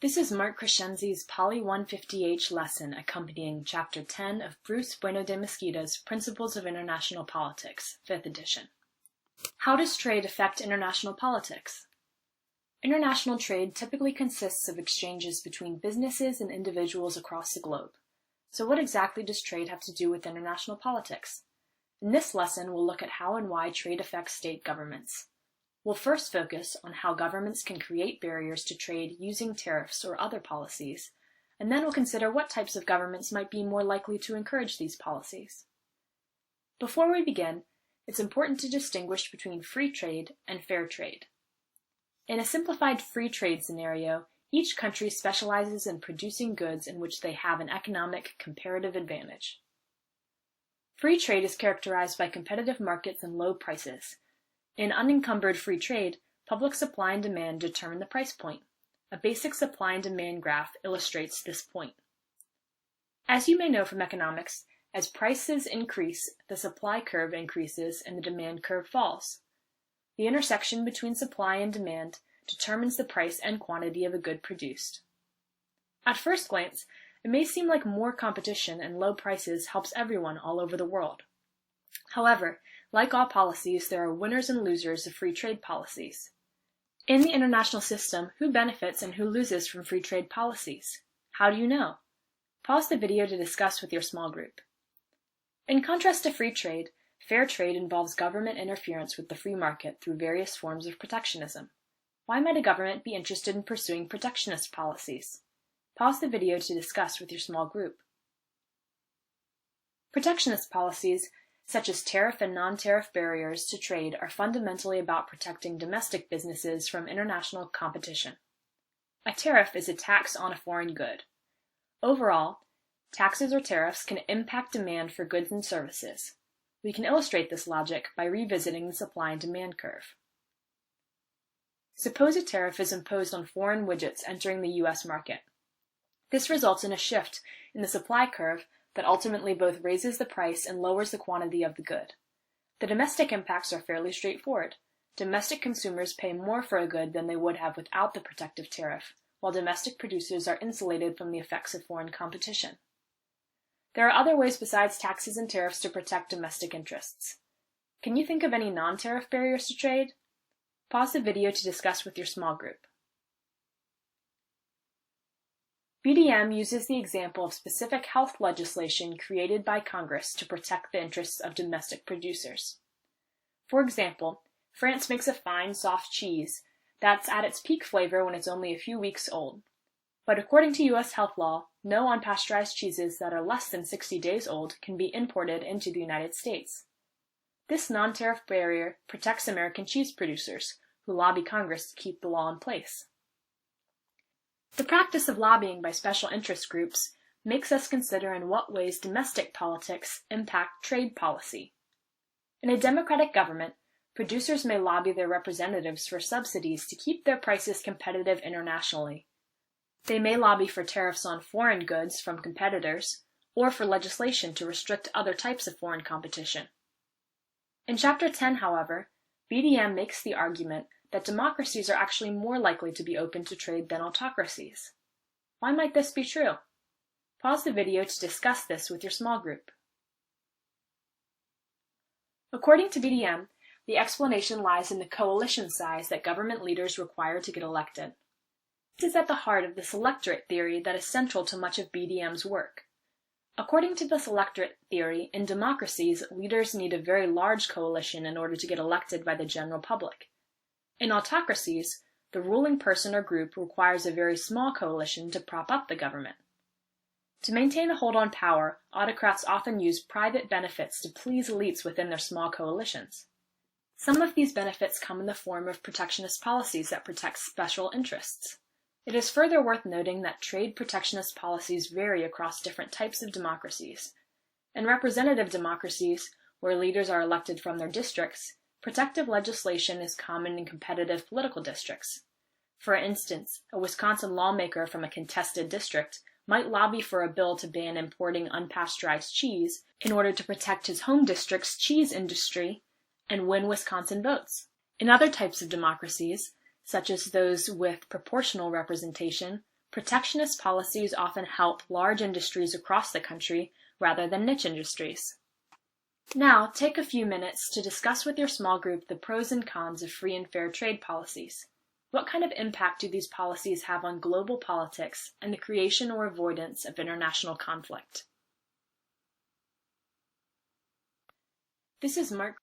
This is Mark Crescenzi's POLI 150H lesson accompanying Chapter 10 of Bruce Bueno de Mesquita's Principles of International Politics, 5th edition. How does trade affect international politics? International trade typically consists of exchanges between businesses and individuals across the globe. So what exactly does trade have to do with international politics? In this lesson, we'll look at how and why trade affects state governments. We'll first focus on how governments can create barriers to trade using tariffs or other policies, and then we'll consider what types of governments might be more likely to encourage these policies. Before we begin, it's important to distinguish between free trade and fair trade. In a simplified free trade scenario, each country specializes in producing goods in which they have an economic comparative advantage. Free trade is characterized by competitive markets and low prices. In unencumbered free trade, public supply and demand determine the price point. A basic supply and demand graph illustrates this point. As you may know from economics, as prices increase, the supply curve increases and the demand curve falls. The intersection between supply and demand determines the price and quantity of a good produced. At first glance, it may seem like more competition and low prices helps everyone all over the world. However, like all policies, there are winners and losers of free trade policies. In the international system, who benefits and who loses from free trade policies? How do you know? Pause the video to discuss with your small group. In contrast to free trade, fair trade involves government interference with the free market through various forms of protectionism. Why might a government be interested in pursuing protectionist policies? Pause the video to discuss with your small group. Protectionist policies, such as tariff and non-tariff barriers to trade, are fundamentally about protecting domestic businesses from international competition. A tariff is a tax on a foreign good. Overall, taxes or tariffs can impact demand for goods and services. We can illustrate this logic by revisiting the supply and demand curve. Suppose a tariff is imposed on foreign widgets entering the U.S. market. This results in a shift in the supply curve that ultimately both raises the price and lowers the quantity of the good. The domestic impacts are fairly straightforward. Domestic consumers pay more for a good than they would have without the protective tariff, while domestic producers are insulated from the effects of foreign competition. There are other ways besides taxes and tariffs to protect domestic interests. Can you think of any non-tariff barriers to trade? Pause the video to discuss with your small group. BDM uses the example of specific health legislation created by Congress to protect the interests of domestic producers. For example, France makes a fine, soft cheese that's at its peak flavor when it's only a few weeks old. But according to U.S. health law, no unpasteurized cheeses that are less than 60 days old can be imported into the United States. This non-tariff barrier protects American cheese producers, who lobby Congress to keep the law in place. The practice of lobbying by special interest groups makes us consider in what ways domestic politics impact trade policy. In a democratic government, producers may lobby their representatives for subsidies to keep their prices competitive internationally. They may lobby for tariffs on foreign goods from competitors, or for legislation to restrict other types of foreign competition. In Chapter 10, however, BDM makes the argument that democracies are actually more likely to be open to trade than autocracies. Why might this be true? Pause the video to discuss this with your small group. According to BDM, the explanation lies in the coalition size that government leaders require to get elected. This is at the heart of the selectorate theory that is central to much of BDM's work. According to the selectorate theory, in democracies, leaders need a very large coalition in order to get elected by the general public. In autocracies, the ruling person or group requires a very small coalition to prop up the government. To maintain a hold on power, autocrats often use private benefits to please elites within their small coalitions. Some of these benefits come in the form of protectionist policies that protect special interests. It is further worth noting that trade protectionist policies vary across different types of democracies. In representative democracies, where leaders are elected from their districts, protective legislation is common in competitive political districts. For instance, a Wisconsin lawmaker from a contested district might lobby for a bill to ban importing unpasteurized cheese in order to protect his home district's cheese industry and win Wisconsin votes. In other types of democracies, such as those with proportional representation, Protectionist policies often help large industries across the country rather than niche industries. Now, take a few minutes to discuss with your small group the pros and cons of free and fair trade policies. What kind of impact do these policies have on global politics and the creation or avoidance of international conflict? This is Mark